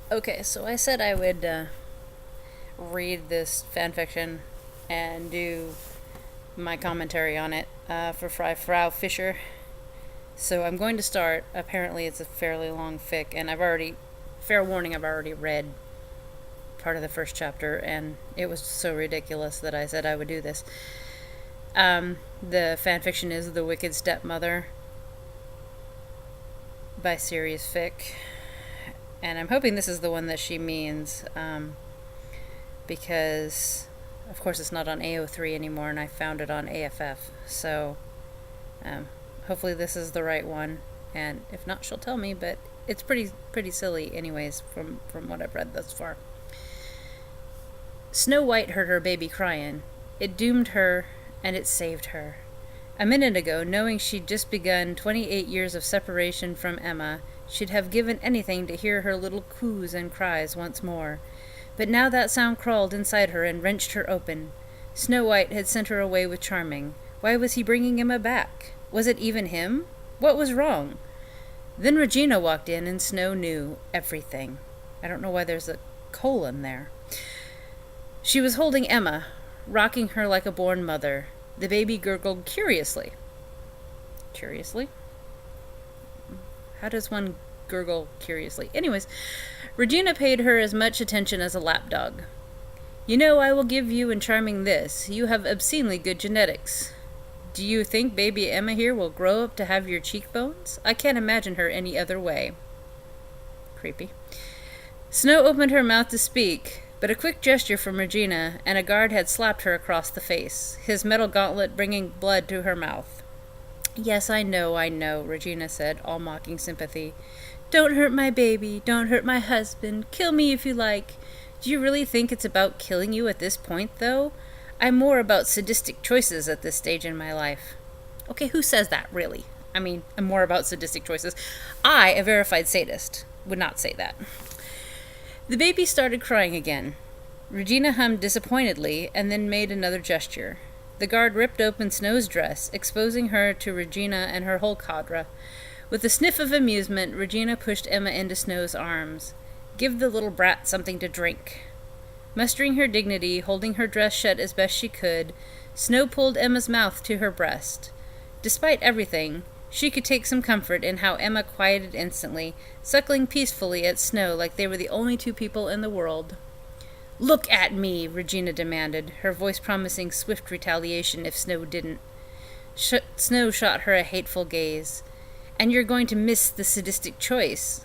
Okay, so I said I would read this fanfiction and do my commentary on it for Freifraufischer. So I'm going to start. Apparently, it's a fairly long fic, and fair warning, I've already read part of the first chapter, and it was so ridiculous that I said I would do this. The fanfiction is The Wicked Stepmother by Serious Fic, and I'm hoping this is the one that she means, because, of course, it's not on AO3 anymore, and I found it on AFF. So, hopefully, this is the right one, and if not, she'll tell me. But it's pretty silly, anyways, from what I've read thus far. Snow White heard her baby crying. It doomed her, and it saved her. A minute ago, knowing she'd just begun 28 years of separation from Emma, she'd have given anything to hear her little coos and cries once more. But now that sound crawled inside her and wrenched her open. Snow White had sent her away with Charming. Why was he bringing Emma back? Was it even him? What was wrong? Then Regina walked in, and Snow knew everything. I don't know why there's a colon there. She was holding Emma, rocking her like a born mother. The baby gurgled curiously. Curiously? How does one gurgle curiously? Anyways, Regina paid her as much attention as a lapdog. You know, I will give you and Charming this. You have obscenely good genetics. Do you think baby Emma here will grow up to have your cheekbones? I can't imagine her any other way. Creepy. Snow opened her mouth to speak, but a quick gesture from Regina, and a guard had slapped her across the face, his metal gauntlet bringing blood to her mouth. Yes, I know, Regina said, all mocking sympathy. Don't hurt my baby, don't hurt my husband, kill me if you like. Do you really think it's about killing you at this point, though? I'm more about sadistic choices at this stage in my life. Okay, who says that, really? I mean, I'm more about sadistic choices. I, a verified sadist, would not say that. The baby started crying again. Regina hummed disappointedly and then made another gesture. The guard ripped open Snow's dress, exposing her to Regina and her whole cadre. With a sniff of amusement, Regina pushed Emma into Snow's arms. Give the little brat something to drink. Mustering her dignity, holding her dress shut as best she could, Snow pulled Emma's mouth to her breast. Despite everything, she could take some comfort in how Emma quieted instantly, suckling peacefully at Snow like they were the only two people in the world. Look at me, Regina demanded, her voice promising swift retaliation if Snow didn't. Snow shot her a hateful gaze. And you're going to miss the sadistic choice.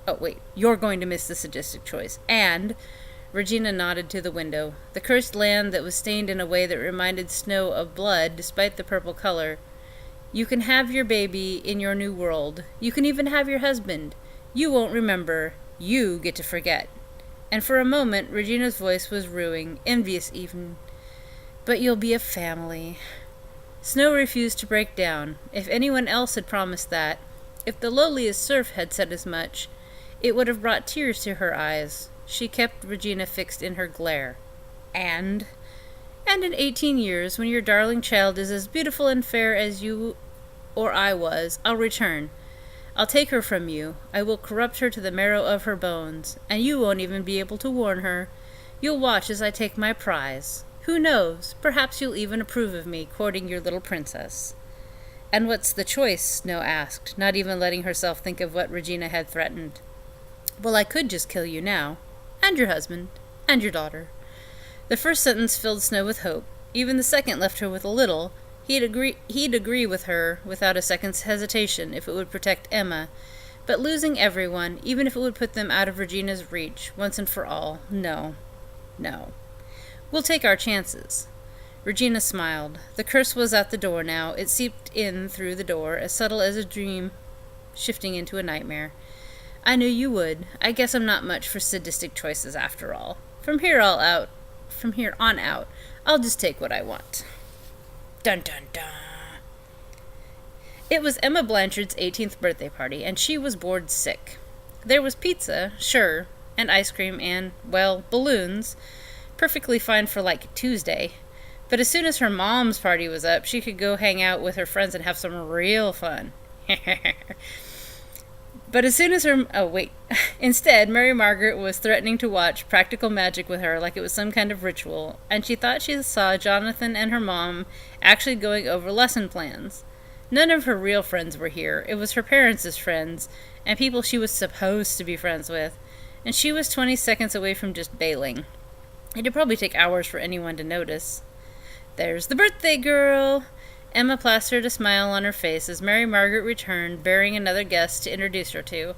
Oh, wait, you're going to miss the sadistic choice. And... Regina nodded to the window. The cursed land that was stained in a way that reminded Snow of blood, despite the purple color. You can have your baby in your new world. You can even have your husband. You won't remember. You get to forget. And for a moment, Regina's voice was ruing, envious even. But you'll be a family. Snow refused to break down. If anyone else had promised that, if the lowliest serf had said as much, it would have brought tears to her eyes. She kept Regina fixed in her glare. And in 18 years, when your darling child is as beautiful and fair as you or I was, I'll return. I'll take her from you. I will corrupt her to the marrow of her bones, and you won't even be able to warn her. You'll watch as I take my prize. Who knows? Perhaps you'll even approve of me courting your little princess. And what's the choice? Snow asked, not even letting herself think of what Regina had threatened. Well, I could just kill you now. And your husband. And your daughter. The first sentence filled Snow with hope. Even the second left her with a little. He'd agree with her without a second's hesitation if it would protect Emma. But losing everyone, even if it would put them out of Regina's reach, once and for all, no. No. We'll take our chances. Regina smiled. The curse was at the door now. It seeped in through the door, as subtle as a dream shifting into a nightmare. I knew you would. I guess I'm not much for sadistic choices after all. From here on out, I'll just take what I want. Dun dun dun. It was Emma Blanchard's 18th birthday party, and she was bored sick. There was pizza, sure, and ice cream and, well, balloons. Perfectly fine for, like, Tuesday. But as soon as her mom's party was up, she could go hang out with her friends and have some real fun. But as soon as her... Oh, wait. Instead, Mary Margaret was threatening to watch practical magic with her like it was some kind of ritual, and she thought she saw Jonathan and her mom actually going over lesson plans. None of her real friends were here. It was her parents' friends, and people she was supposed to be friends with, and she was 20 seconds away from just bailing. It'd probably take hours for anyone to notice. There's the birthday girl! Emma plastered a smile on her face as Mary Margaret returned, bearing another guest to introduce her to.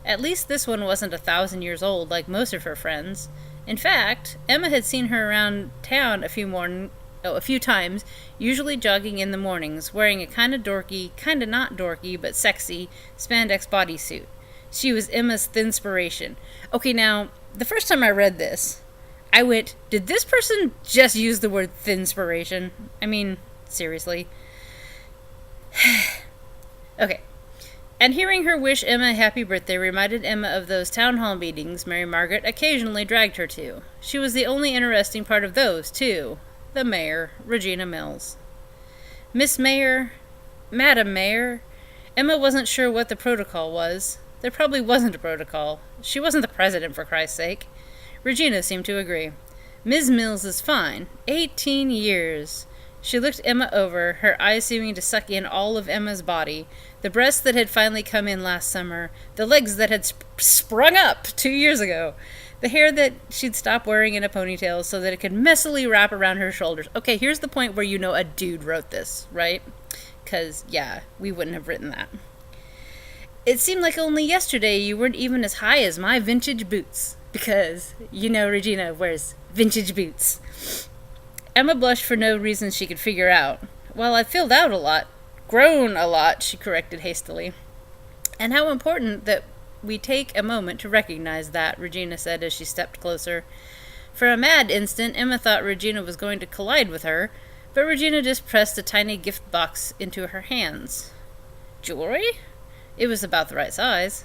At least this one wasn't 1,000 years old like most of her friends. In fact, Emma had seen her around town a few times, usually jogging in the mornings, wearing a kinda dorky, kinda not dorky, but sexy, spandex bodysuit. She was Emma's thinspiration. Okay, now, the first time I read this, I went, did this person just use the word thinspiration? I mean, seriously. Okay. And hearing her wish Emma a happy birthday reminded Emma of those town hall meetings Mary Margaret occasionally dragged her to. She was the only interesting part of those, too. The mayor, Regina Mills. Miss Mayor, Madam Mayor. Emma wasn't sure what the protocol was. There probably wasn't a protocol. She wasn't the president, for Christ's sake. Regina seemed to agree. Ms. Mills is fine. 18 years. She looked Emma over, her eyes seeming to suck in all of Emma's body. The breasts that had finally come in last summer. The legs that had sprung up 2 years ago. The hair that she'd stopped wearing in a ponytail so that it could messily wrap around her shoulders. Okay, here's the point where you know a dude wrote this, right? Because, yeah, we wouldn't have written that. It seemed like only yesterday you weren't even as high as my vintage boots. Because, you know, Regina wears vintage boots. Emma blushed for no reason she could figure out. Well, I've filled out a lot. Grown a lot, she corrected hastily. And how important that we take a moment to recognize that, Regina said as she stepped closer. For a mad instant, Emma thought Regina was going to collide with her, but Regina just pressed a tiny gift box into her hands. Jewelry? It was about the right size.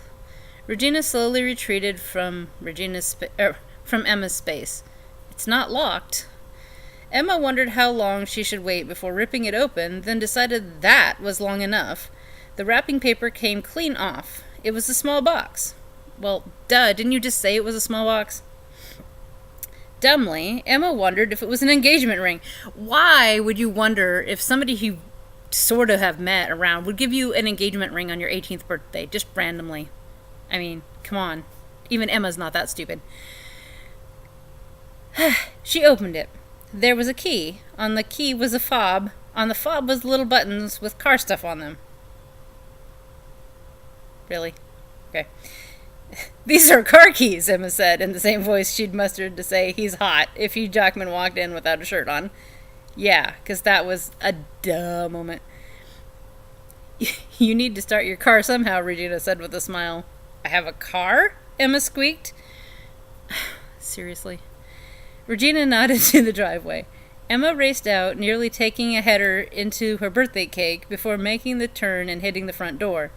Regina slowly retreated from Emma's space. It's not locked. Emma wondered how long she should wait before ripping it open, then decided that was long enough. The wrapping paper came clean off. It was a small box. Well, duh, didn't you just say it was a small box? Dumbly, Emma wondered if it was an engagement ring. Why would you wonder if somebody you sort of have met around would give you an engagement ring on your 18th birthday, just randomly? I mean, come on. Even Emma's not that stupid. She opened it. There was a key. On the key was a fob. On the fob was little buttons with car stuff on them. Really? Okay. These are car keys, Emma said, in the same voice she'd mustered to say he's hot if Hugh Jackman walked in without a shirt on. Yeah, because that was a duh moment. You need to start your car somehow, Regina said with a smile. I have a car? Emma squeaked. Seriously. Regina nodded to the driveway. Emma raced out, nearly taking a header into her birthday cake before making the turn and hitting the front door.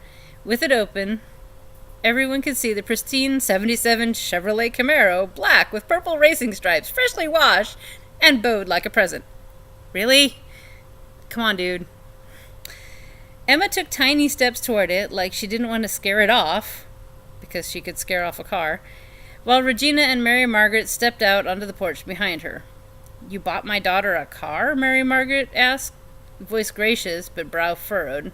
With it open, everyone could see the pristine 77 Chevrolet Camaro, black with purple racing stripes, freshly washed, and bowed like a present. Really? Come on, dude. Emma took tiny steps toward it, like she didn't want to scare it off, because she could scare off a car, while Regina and Mary Margaret stepped out onto the porch behind her. You bought my daughter a car? Mary Margaret asked, voice gracious but brow furrowed.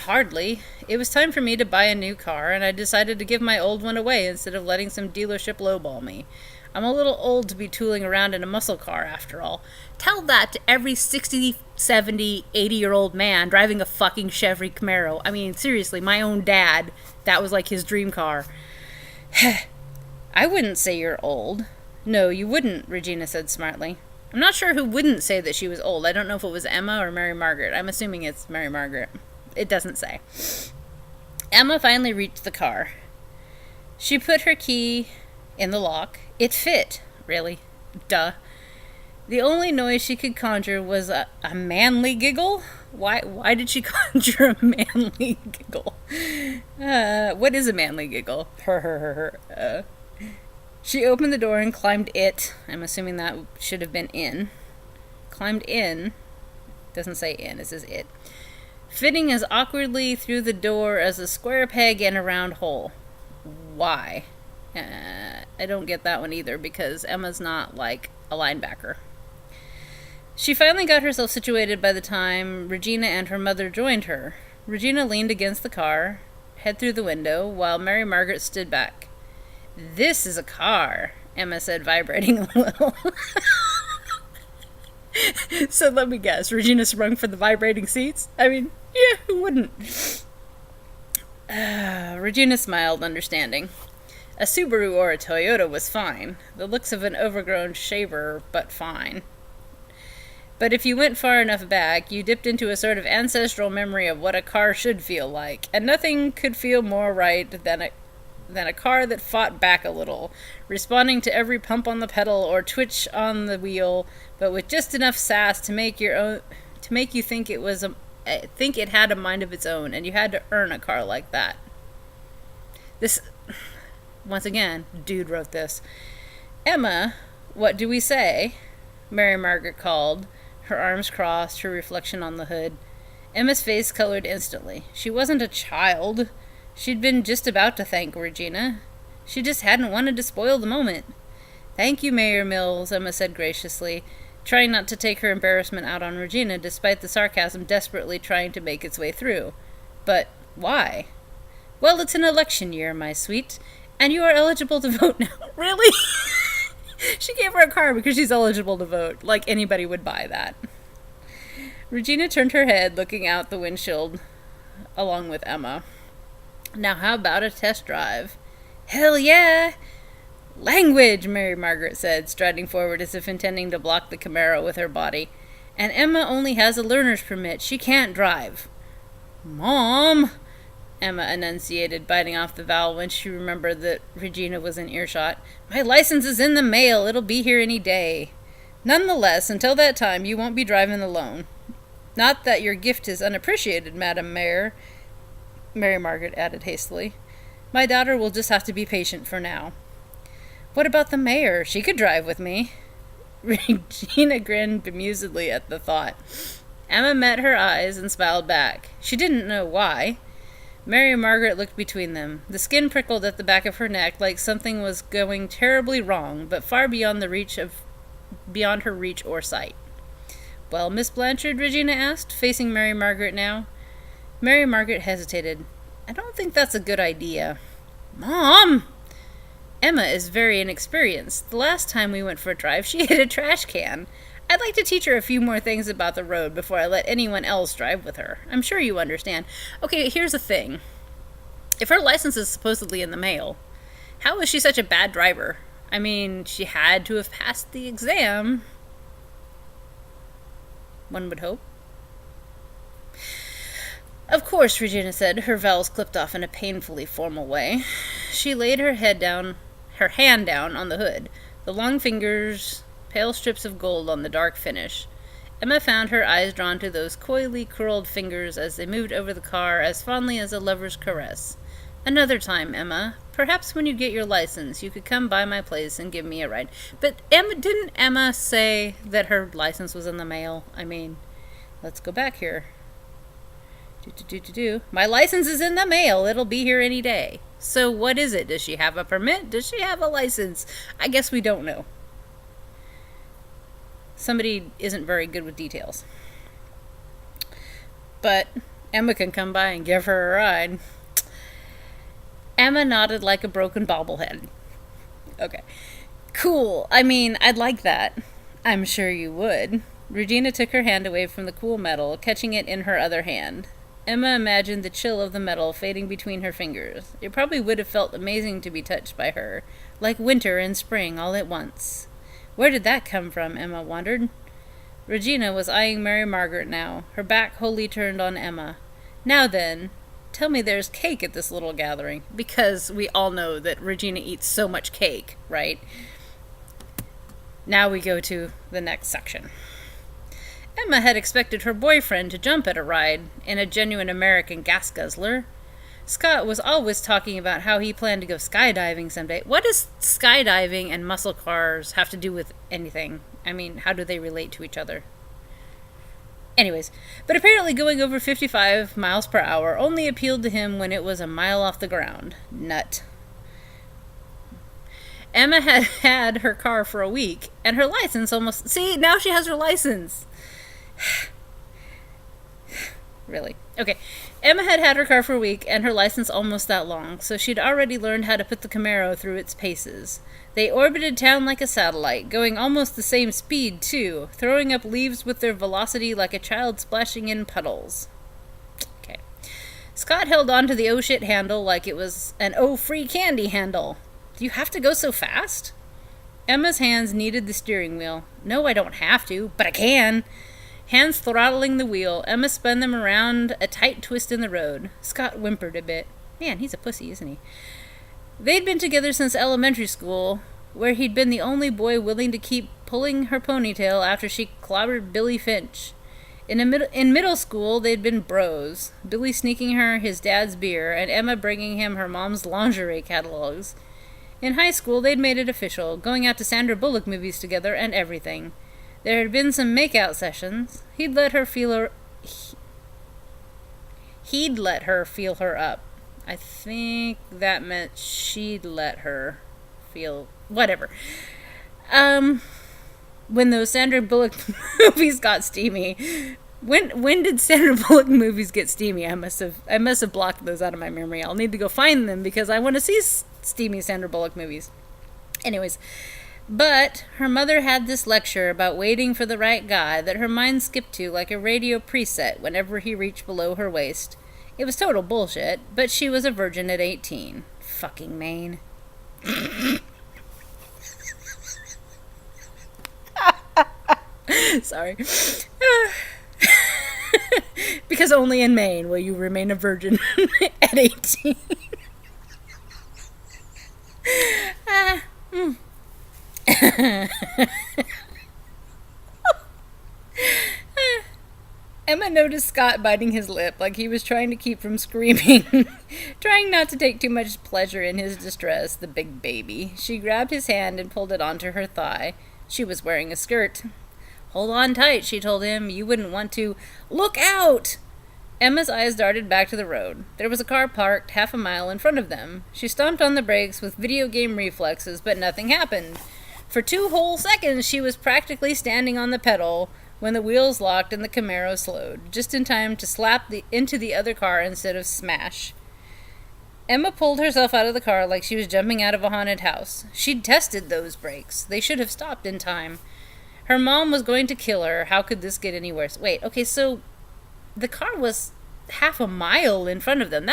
Hardly. It was time for me to buy a new car, and I decided to give my old one away instead of letting some dealership lowball me. I'm a little old to be tooling around in a muscle car, after all. Tell that to every 60, 70, 80-year-old man driving a fucking Chevy Camaro. I mean, seriously, my own dad, that was like his dream car. I wouldn't say you're old. No, you wouldn't, Regina said smartly. I'm not sure who wouldn't say that she was old. I don't know if it was Emma or Mary Margaret. I'm assuming it's Mary Margaret. It doesn't say. Emma finally reached the car. She put her key in the lock. It fit. Really? Duh. The only noise she could conjure was a manly giggle? Why did she conjure a manly giggle? What is a manly giggle? She opened the door and climbed it. I'm assuming that should have been in. Climbed in. Doesn't say in, it says it. fitting as awkwardly through the door as a square peg in a round hole. Why? I don't get that one either, because Emma's not like a linebacker. She finally got herself situated by the time Regina and her mother joined her. Regina leaned against the car, head through the window, while Mary Margaret stood back. "This is a car," Emma said, vibrating a little. So let me guess, Regina sprung for the vibrating seats? I mean, yeah, who wouldn't? Regina smiled, understanding. A Subaru or a Toyota was fine. The looks of an overgrown shaver, but fine. But if you went far enough back, you dipped into a sort of ancestral memory of what a car should feel like, and nothing could feel more right than a car that fought back a little, responding to every pump on the pedal or twitch on the wheel, but with just enough sass to make you think it had a mind of its own, and you had to earn a car like that. This, once again, dude wrote this. "Emma, what do we say?" Mary Margaret called, her arms crossed, her reflection on the hood. Emma's face colored instantly. She wasn't a child. She'd been just about to thank Regina. She just hadn't wanted to spoil the moment. "Thank you, Mayor Mills," Emma said graciously, trying not to take her embarrassment out on Regina, despite the sarcasm desperately trying to make its way through. "But why?" "Well, it's an election year, my sweet, and you are eligible to vote now." Really? She gave her a car because she's eligible to vote. Like anybody would buy that. Regina turned her head, looking out the windshield along with Emma. "Now how about a test drive?" "Hell yeah!" "Language," Mary Margaret said, striding forward as if intending to block the Camaro with her body. "And Emma only has a learner's permit. She can't drive." "Mom," Emma enunciated, biting off the vowel when she remembered that Regina was in earshot. "My license is in the mail. It'll be here any day. Nonetheless, until that time, you won't be driving alone. Not that your gift is unappreciated, Madam Mayor," Mary Margaret added hastily. "My daughter will just have to be patient for now." "What about the mayor? She could drive with me." Regina grinned bemusedly at the thought. Emma met her eyes and smiled back. She didn't know why. Mary Margaret looked between them. The skin prickled at the back of her neck like something was going terribly wrong, but far beyond her reach or sight. "Well, Miss Blanchard?" Regina asked, facing Mary Margaret now. Mary Margaret hesitated. "I don't think that's a good idea." "Mom!" "Emma is very inexperienced. The last time we went for a drive, she hit a trash can. I'd like to teach her a few more things about the road before I let anyone else drive with her. I'm sure you understand." Okay, here's the thing. If her license is supposedly in the mail, how is she such a bad driver? I mean, she had to have passed the exam. One would hope. "Of course," Regina said, her vowels clipped off in a painfully formal way. She laid her hand down on the hood, the long fingers pale strips of gold on the dark finish. Emma found her eyes drawn to those coyly curled fingers as they moved over the car as fondly as a lover's caress. "Another time, Emma. Perhaps when you get your license, you could come by my place and give me a ride." But didn't Emma say that her license was in the mail? I mean, let's go back here. My license is in the mail. It'll be here any day. So what is it? Does she have a permit? Does she have a license? I guess we don't know. Somebody isn't very good with details. But Emma can come by and give her a ride. Emma nodded like a broken bobblehead. Okay. Cool. I mean, I'd like that. I'm sure you would. Regina took her hand away from the cool metal, catching it in her other hand. Emma imagined the chill of the metal fading between her fingers. It probably would have felt amazing to be touched by her, like winter and spring all at once. Where did that come from, Emma wondered. Regina was eyeing Mary Margaret now, her back wholly turned on Emma. "Now then, tell me there's cake at this little gathering." Because we all know that Regina eats so much cake, right? Now we go to the next section. Emma had expected her boyfriend to jump at a ride in a genuine American gas guzzler. Scott was always talking about how he planned to go skydiving someday. What does skydiving and muscle cars have to do with anything? I mean, how do they relate to each other? Anyways, but apparently going over 55 miles per hour only appealed to him when it was a mile off the ground. Nut. Emma had had her car for a week, and her license almost... See, now she has her license. Really. Okay. Emma had had her car for a week, and her license almost that long, so she'd already learned how to put the Camaro through its paces. They orbited town like a satellite, going almost the same speed, too, throwing up leaves with their velocity like a child splashing in puddles. Okay. Scott held on to the oh shit handle like it was an oh free candy handle. Do you have to go so fast? Emma's hands kneaded the steering wheel. No, I don't have to, but I can. Hands throttling the wheel, Emma spun them around a tight twist in the road. Scott whimpered a bit. Man, he's a pussy, isn't he? They'd been together since elementary school, where he'd been the only boy willing to keep pulling her ponytail after she clobbered Billy Finch. In middle school, they'd been bros, Billy sneaking her his dad's beer, and Emma bringing him her mom's lingerie catalogs. In high school, they'd made it official, going out to Sandra Bullock movies together and everything. There had been some make-out sessions. He'd let her feel her up. I think that meant she'd let her feel... Whatever. When those Sandra Bullock movies got steamy... When did Sandra Bullock movies get steamy? I must have blocked those out of my memory. I'll need to go find them because I want to see steamy Sandra Bullock movies. Anyways, but her mother had this lecture about waiting for the right guy that her mind skipped to like a radio preset whenever he reached below her waist. It was total bullshit, but she was a virgin at 18. Fucking Maine. Sorry. Because only in Maine will you remain a virgin at 18. Emma noticed Scott biting his lip like he was trying to keep from screaming, trying not to take too much pleasure in his distress, the big baby. She grabbed his hand and pulled it onto her thigh. She was wearing a skirt. Hold on tight, she told him. You wouldn't want to... Look out! Emma's eyes darted back to the road. There was a car parked half a mile in front of them. She stomped on the brakes with video game reflexes, but nothing happened. For 2 whole seconds, she was practically standing on the pedal when the wheels locked and the Camaro slowed, just in time to slap into the other car instead of smash. Emma pulled herself out of the car like she was jumping out of a haunted house. She'd tested those brakes. They should have stopped in time. Her mom was going to kill her. How could this get any worse? Wait, okay, so the car was half a mile in front of them.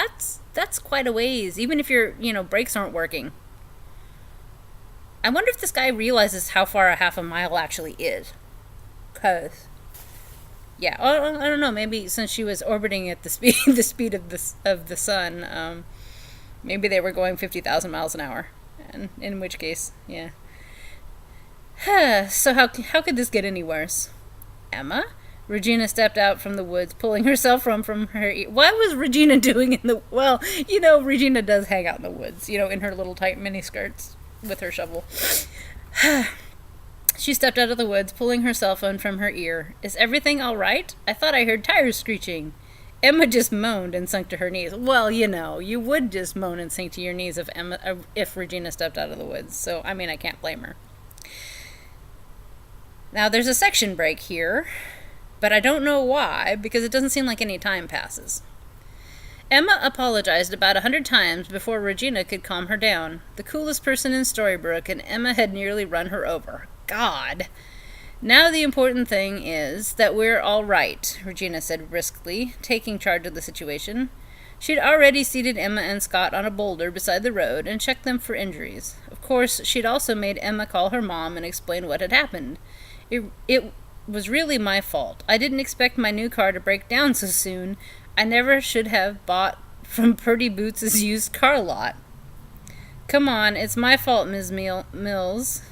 That's quite a ways, even if your, brakes aren't working. I wonder if this guy realizes how far a half a mile actually is. Cause, yeah, I don't know. Maybe since she was orbiting at the speed of the sun, maybe they were going 50,000 miles an hour, and in which case, yeah. So how could this get any worse? Emma? Regina stepped out from the woods, pulling herself from her ear. What was Regina doing in the... Well, Regina does hang out in the woods, in her little tight miniskirts with her shovel. She stepped out of the woods, pulling her cell phone from her ear. Is everything all right? I thought I heard tires screeching. Emma just moaned and sunk to her knees. Well, you would just moan and sink to your knees if Regina stepped out of the woods. So, I can't blame her. Now, there's a section break here, but I don't know why, because it doesn't seem like any time passes. Emma apologized about 100 times before Regina could calm her down. The coolest person in Storybrooke, and Emma had nearly run her over. God. Now the important thing is that we're all right, Regina said briskly, taking charge of the situation. She'd already seated Emma and Scott on a boulder beside the road and checked them for injuries. Of course, she'd also made Emma call her mom and explain what had happened. It was really my fault. I didn't expect my new car to break down so soon. I never should have bought from Purdy Boots' used car lot. Come on, it's my fault, Ms. Mills.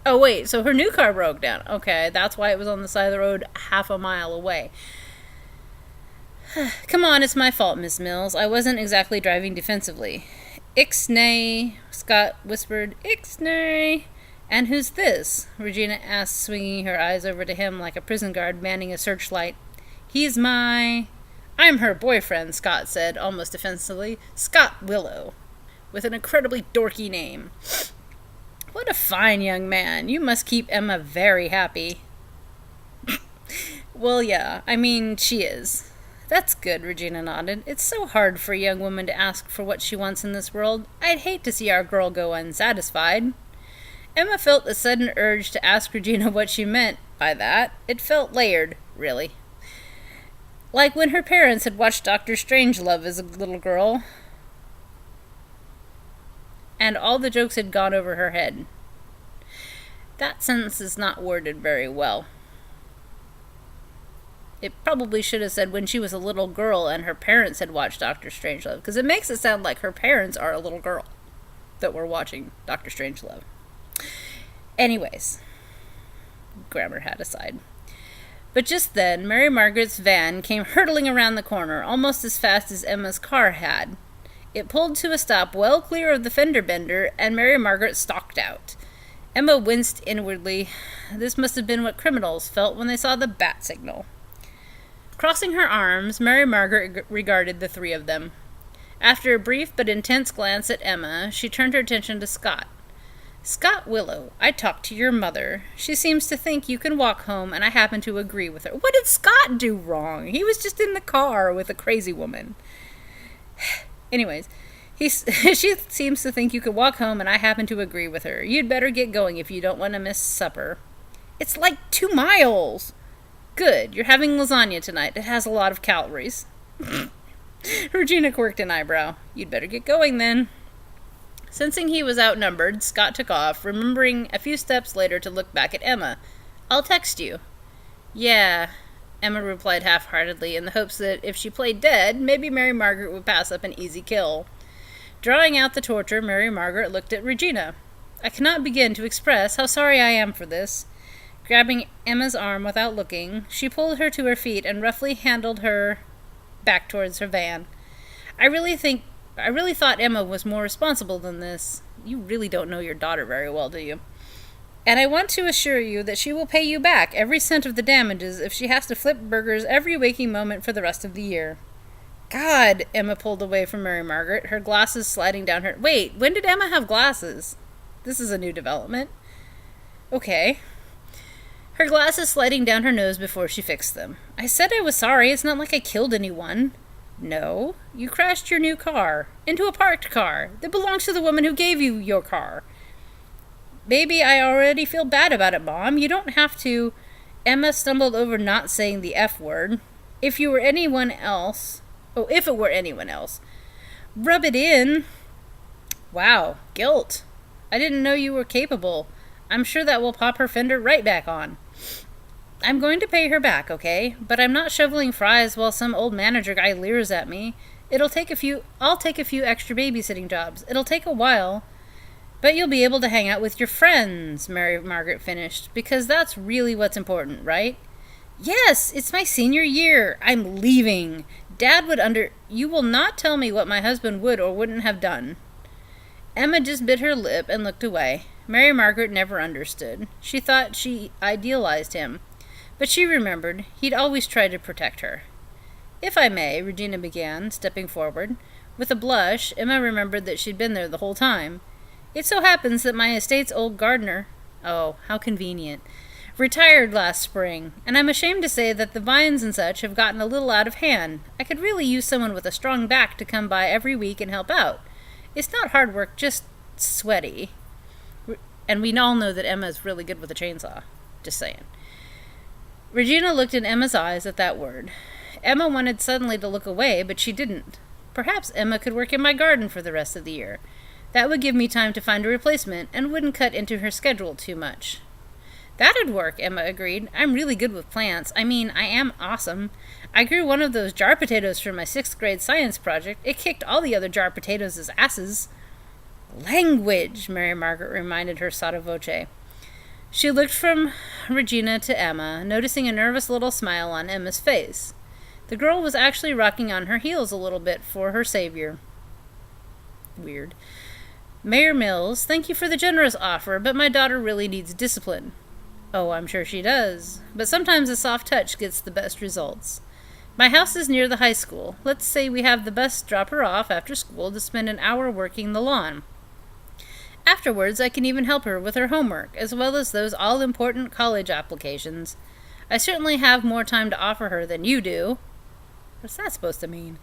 Oh, wait, so her new car broke down. Okay, that's why it was on the side of the road half a mile away. Come on, it's my fault, Miss Mills. I wasn't exactly driving defensively. Ixnay, Scott whispered. Ixnay. And who's this? Regina asked, swinging her eyes over to him like a prison guard manning a searchlight. He's I'm her boyfriend, Scott said, almost offensively. Scott Willow, with an incredibly dorky name. What a fine young man. You must keep Emma very happy. Well, yeah, she is. That's good, Regina nodded. It's so hard for a young woman to ask for what she wants in this world. I'd hate to see our girl go unsatisfied. Emma felt a sudden urge to ask Regina what she meant by that. It felt layered, really. Like when her parents had watched Dr. Strangelove as a little girl, and all the jokes had gone over her head. That sentence is not worded very well. It probably should have said when she was a little girl and her parents had watched Dr. Strangelove, because it makes it sound like her parents are a little girl that were watching Dr. Strangelove. Anyways, grammar hat aside. But just then, Mary Margaret's van came hurtling around the corner, almost as fast as Emma's car had. It pulled to a stop well clear of the fender bender, and Mary Margaret stalked out. Emma winced inwardly. This must have been what criminals felt when they saw the bat signal. Crossing her arms, Mary Margaret regarded the three of them. After a brief but intense glance at Emma, she turned her attention to Scott. Scott Willow, I talked to your mother. She seems to think you can walk home, and I happen to agree with her. What did Scott do wrong? He was just in the car with a crazy woman. Anyways, she seems to think you can walk home, and I happen to agree with her. You'd better get going if you don't want to miss supper. It's like 2 miles. Good, you're having lasagna tonight. It has a lot of calories. Regina quirked an eyebrow. You'd better get going then. Sensing he was outnumbered, Scott took off, remembering a few steps later to look back at Emma. I'll text you. Yeah, Emma replied half-heartedly, in the hopes that if she played dead, maybe Mary Margaret would pass up an easy kill. Drawing out the torture, Mary Margaret looked at Regina. I cannot begin to express how sorry I am for this. Grabbing Emma's arm without looking, she pulled her to her feet and roughly handled her back towards her van. I really thought Emma was more responsible than this. You really don't know your daughter very well, do you? And I want to assure you that she will pay you back every cent of the damages if she has to flip burgers every waking moment for the rest of the year. God, Emma pulled away from Mary Margaret, her glasses sliding down her... Wait, when did Emma have glasses? This is a new development. Okay. Her glasses sliding down her nose before she fixed them. I said I was sorry. It's not like I killed anyone. No, you crashed your new car into a parked car that belongs to the woman who gave you your car. Baby, I already feel bad about it, Mom. You don't have to... Emma stumbled over not saying the F word. If it were anyone else... Rub it in. Wow, guilt. I didn't know you were capable. I'm sure that will pop her fender right back on. I'm going to pay her back, okay? But I'm not shoveling fries while some old manager guy leers at me. I'll take a few extra babysitting jobs. It'll take a while. But you'll be able to hang out with your friends, Mary Margaret finished, because that's really what's important, right? Yes, it's my senior year. I'm leaving. You will not tell me what my husband would or wouldn't have done. Emma just bit her lip and looked away. Mary Margaret never understood. She thought she idealized him. But she remembered he'd always tried to protect her. If I may, Regina began, stepping forward. With a blush, Emma remembered that she'd been there the whole time. It so happens that my estate's old gardener... Oh, how convenient. Retired last spring, and I'm ashamed to say that the vines and such have gotten a little out of hand. I could really use someone with a strong back to come by every week and help out. It's not hard work, just sweaty. And we all know that Emma is really good with a chainsaw. Just saying. Regina looked in Emma's eyes at that word. Emma wanted suddenly to look away, but she didn't. Perhaps Emma could work in my garden for the rest of the year. That would give me time to find a replacement and wouldn't cut into her schedule too much. That'd work, Emma agreed. I'm really good with plants. I am awesome. I grew one of those jar potatoes for my 6th grade science project. It kicked all the other jar potatoes' asses. Language, Mary Margaret reminded her sotto voce. She looked from Regina to Emma, noticing a nervous little smile on Emma's face. The girl was actually rocking on her heels a little bit for her savior. Weird. Mayor Mills, thank you for the generous offer, but my daughter really needs discipline. Oh, I'm sure she does. But sometimes a soft touch gets the best results. My house is near the high school. Let's say we have the bus drop her off after school to spend an hour working the lawn. Afterwards, I can even help her with her homework, as well as those all-important college applications. I certainly have more time to offer her than you do. What's that supposed to mean?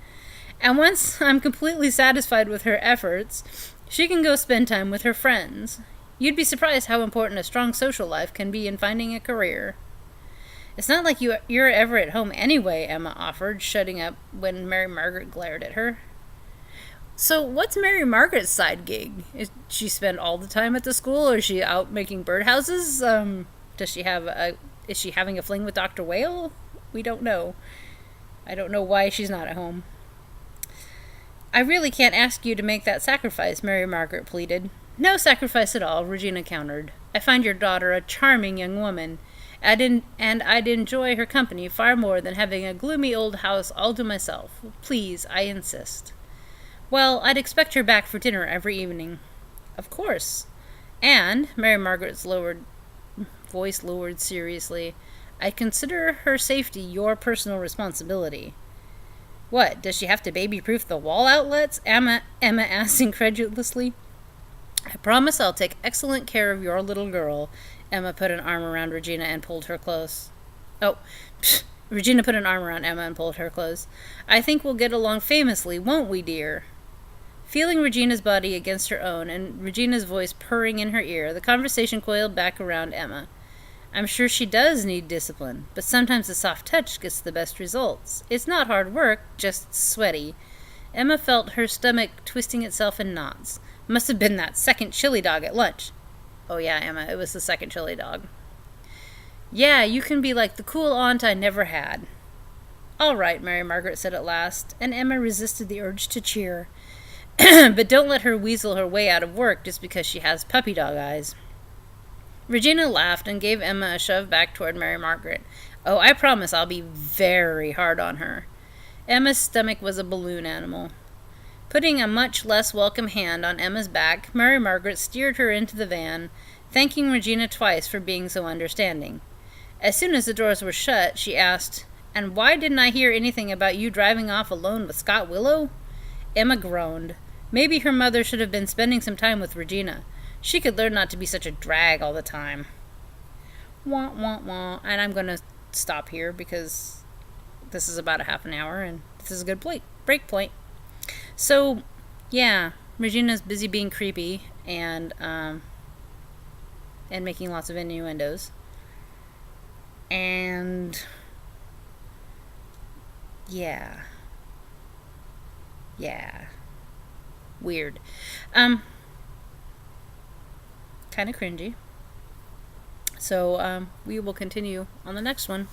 And once I'm completely satisfied with her efforts, she can go spend time with her friends. You'd be surprised how important a strong social life can be in finding a career. It's not like you're ever at home anyway, Emma offered, shutting up when Mary Margaret glared at her. So what's Mary Margaret's side gig? Is she spend all the time at the school, or is she out making birdhouses? Is she having a fling with Dr. Whale? We don't know. I don't know why she's not at home. I really can't ask you to make that sacrifice, Mary Margaret pleaded. No sacrifice at all, Regina countered. I find your daughter a charming young woman, and I'd enjoy her company far more than having a gloomy old house all to myself. Please, I insist. Well, I'd expect her back for dinner every evening. Of course. And, Mary Margaret's voice lowered seriously, I'd consider her safety your personal responsibility. What, does she have to baby-proof the wall outlets? Emma asked incredulously. I promise I'll take excellent care of your little girl. Emma put an arm around Regina and pulled her close. Regina put an arm around Emma and pulled her close. I think we'll get along famously, won't we, dear? Feeling Regina's body against her own and Regina's voice purring in her ear, the conversation coiled back around Emma. I'm sure she does need discipline, but sometimes a soft touch gets the best results. It's not hard work, just sweaty. Emma felt her stomach twisting itself in knots. Must have been that second chili dog at lunch. Oh yeah, Emma, it was the second chili dog. Yeah, you can be like the cool aunt I never had. All right, Mary Margaret said at last, and Emma resisted the urge to cheer. But don't let her weasel her way out of work just because she has puppy dog eyes. Regina laughed and gave Emma a shove back toward Mary Margaret. Oh, I promise I'll be very hard on her. Emma's stomach was a balloon animal. Putting a much less welcome hand on Emma's back, Mary Margaret steered her into the van, thanking Regina twice for being so understanding. As soon as the doors were shut, she asked, And why didn't I hear anything about you driving off alone with Scott Willow? Emma groaned. Maybe her mother should have been spending some time with Regina. She could learn not to be such a drag all the time. Wah, wah, wah. And I'm going to stop here because this is about a half an hour and this is a good break point. So, yeah, Regina's busy being creepy and making lots of innuendos. And yeah. Weird. Kind of cringy. So, we will continue on the next one.